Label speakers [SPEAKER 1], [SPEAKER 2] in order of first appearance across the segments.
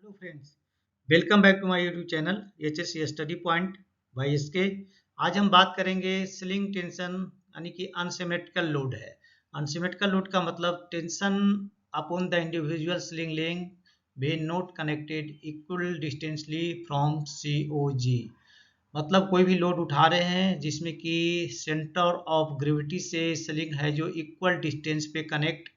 [SPEAKER 1] Hello friends, welcome back to my YouTube channel HSC study point by SK. आज हम बात करेंगे sling tension यानी कि अनसिमेट्रिकल लोड है। अनसिमेट्रिकल लोड का मतलब tension upon the individual sling length when not connected equal distancely from COG। मतलब कोई भी लोड उठा रहे हैं जिसमें कि सेंटर ऑफ ग्रेविटी से स्लिंग है जो इक्वल डिस्टेंस पे कनेक्ट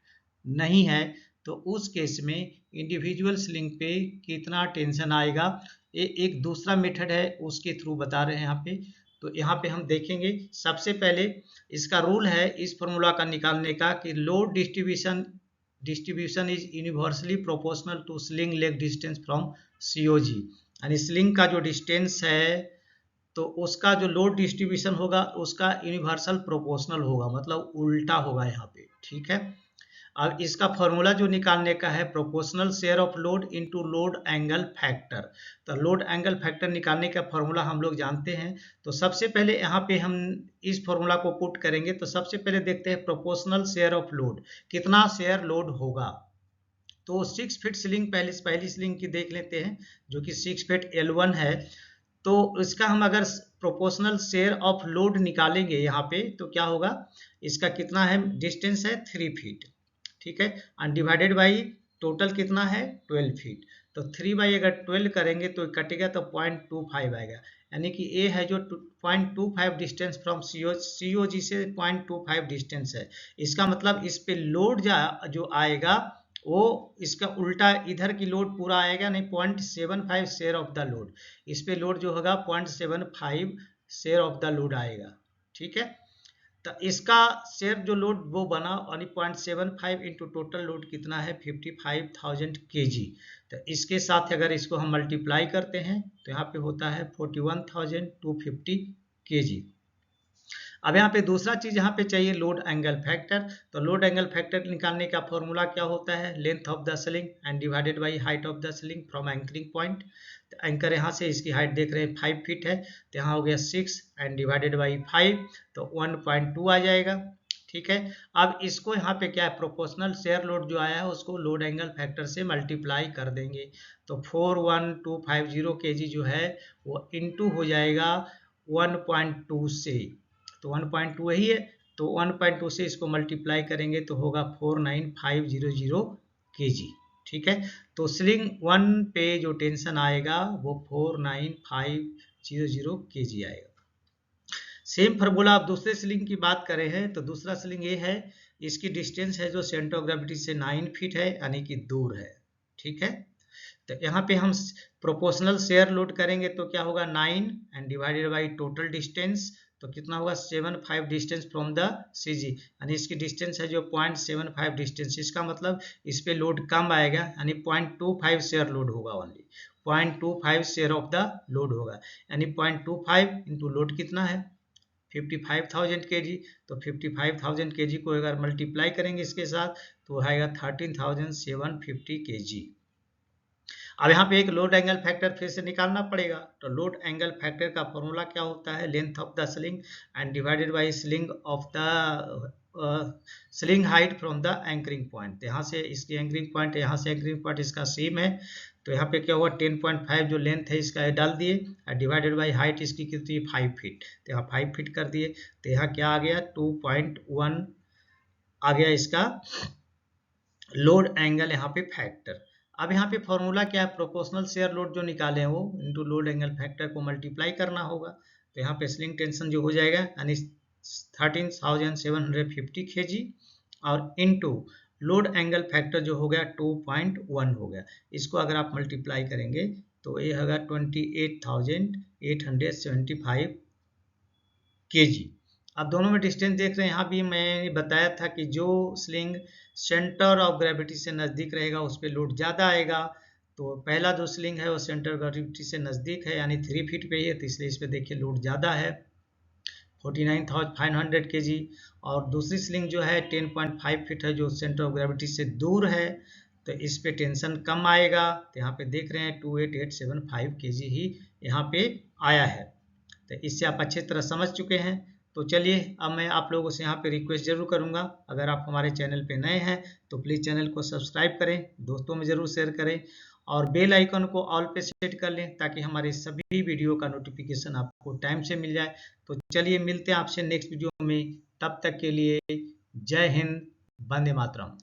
[SPEAKER 1] नहीं है, तो उस केस में इंडिविजुअल स्लिंग पे कितना टेंशन आएगा, ये एक दूसरा मेथड है, उसके थ्रू बता रहे हैं यहाँ पे। तो यहाँ पे हम देखेंगे सबसे पहले इसका रूल है इस फॉर्मूला का निकालने का कि load distribution is universally proportional to sling leg distance from COG। यानी स्लिंग का जो डिस्टेंस है तो उसका जो लोड डिस्ट्रीब्यूशन होगा उसका यूनिवर्सल प्रोपोर्शनल होगा, मतलब उल्टा होगा यहाँ पे। ठीक है, अब इसका फॉर्मूला जो निकालने का है proportional share of load into load angle factor. तो लोड एंगल फैक्टर निकालने का फॉर्मूला हम लोग जानते हैं। तो सबसे पहले यहाँ पे हम इस फॉर्मूला को पुट करेंगे। तो सबसे पहले देखते हैं प्रोपोर्शनल शेयर ऑफ लोड, कितना शेयर लोड होगा। तो 6 फीट स्लिंग पहली स्लिंग की देख लेते हैं जो कि 6 फीट L1 है। तो इसका हम अगर प्रोपोर्शनल शेयर ऑफ लोड निकालेंगे यहाँ पे तो क्या होगा, इसका कितना है, डिस्टेंस है 3 फीट। ठीक है, अनडिवाइडेड बाई टोटल कितना है 12 फीट। तो 3 बाई अगर 12 करेंगे तो कटेगा तो 0.25 आएगा। यानी कि ए है जो 0.25 डिस्टेंस फ्रॉम COG से 0.25 डिस्टेंस है। इसका मतलब इस पे लोड जो आएगा वो इसका उल्टा, इधर की लोड पूरा आएगा नहीं, 0.75 शेयर ऑफ द लोड। इस पे लोड जो होगा 0.75 शेयर ऑफ द लोड आएगा। ठीक है, तो इसका शेयर जो लोड वो बना यानी 0.75 इंटू टोटल लोड कितना है 55,000 kg। तो इसके साथ अगर इसको हम मल्टीप्लाई करते हैं तो यहाँ पे होता है 41,250 kg। अब यहाँ पे दूसरा चीज यहाँ पे चाहिए लोड एंगल फैक्टर। तो लोड एंगल फैक्टर निकालने का फॉर्मूला क्या होता है, length of the sling and divided by height of the sling from anchoring point. तो एंकर यहाँ से इसकी हाइट देख रहे हैं 5 फीट है, तो यहाँ हो गया 6 एंड डिवाइडेड बाई 5 तो 1.2 आ जाएगा। ठीक है, अब इसको यहाँ पे क्या है, प्रोपोर्शनल शेयर लोड जो आया है उसको लोड एंगल फैक्टर से मल्टीप्लाई कर देंगे। तो 41250 kg जो है वो इनटू हो जाएगा 1.2 से। तो 1.2 वही है, तो 1.2 से इसको मल्टीप्लाई करेंगे तो होगा 49500 kg। ठीक है, तो स्लिंग 1 पे जो टेंशन आएगा वो 49500 kg आएगा। सेम फार्मूला आप दूसरे स्लिंग की बात करें हैं तो दूसरा स्लिंग ये है, इसकी डिस्टेंस है जो सेंटर ऑफ ग्रेविटी से 9 फीट है यानी कि दूर है। ठीक है, तो यहाँ पे हम प्रोपोर्शनल शेयर लोड करेंगे तो क्या होगा 9 and divided by total distance, तो कितना होगा 75 डिस्टेंस फ्रॉम द CG। यानी इसकी डिस्टेंस है जो 0.75 डिस्टेंस, इसका मतलब इस पे लोड कम आएगा यानी 0.25 शेयर लोड होगा, only 0.25 share of the load होगा। यानी 0.25 इंटू लोड कितना है 55,000 kg। तो 55,000 kg को अगर मल्टीप्लाई करेंगे इसके साथ तो आएगा 13,750 kg। अब यहाँ पे एक लोड एंगल फैक्टर फिर से निकालना पड़ेगा। तो लोड एंगल फैक्टर का फॉर्मूला क्या होता है, length of the sling and divided by sling of the sling height from the anchoring point. यहाँ से इसकी एंकरिंग पॉइंट, यहाँ से एंकरिंग पॉइंट इसका सेम है। तो यहाँ पे क्या हुआ 10.5 जो लेंथ है इसका डाल दिए, डिवाइडेड बाई हाइट इसकी कितनी 5 फीट, तो यहाँ 5 फीट कर दिए। तो यहाँ क्या आ गया 2.1 आ गया इसका लोड एंगल यहाँ पे फैक्टर। अब यहाँ पे फॉर्मूला क्या है, प्रोपोर्शनल शेयर लोड जो निकाले हैं वो इनटू लोड एंगल फैक्टर को मल्टीप्लाई करना होगा। तो यहाँ पे स्लिंग टेंशन जो हो जाएगा यानी 13,750 kg और इनटू लोड एंगल फैक्टर जो हो गया 2.1 हो गया। इसको अगर आप मल्टीप्लाई करेंगे तो ये होगा 28,875 kg। अब दोनों में डिस्टेंस देख रहे हैं, यहाँ भी मैंने बताया था कि जो स्लिंग सेंटर ऑफ ग्रेविटी से नज़दीक रहेगा उस पर लोड ज़्यादा आएगा। तो पहला जो स्लिंग है वो सेंटर ग्रेविटी से नज़दीक है यानी 3 फीट पे ही है, तो इसलिए इस पर देखिए लोड ज़्यादा है 49,500 kg। और दूसरी स्लिंग जो है 10.5 फीट है जो सेंटर ऑफ ग्रेविटी से दूर है, तो इस पे टेंशन कम आएगा। तो यहाँ पे देख रहे हैं 28,875 kg ही यहाँ पे आया है। तो इससे आप अच्छे तरह समझ चुके हैं। तो चलिए अब मैं आप लोगों से यहाँ पे रिक्वेस्ट जरूर करूँगा, अगर आप हमारे चैनल पे नए हैं तो प्लीज़ चैनल को सब्सक्राइब करें, दोस्तों में ज़रूर शेयर करें और बेल आइकन को ऑल पे सेट कर लें ताकि हमारे सभी वीडियो का नोटिफिकेशन आपको टाइम से मिल जाए। तो चलिए मिलते हैं आपसे नेक्स्ट वीडियो में, तब तक के लिए जय हिंद, वंदे मातरम।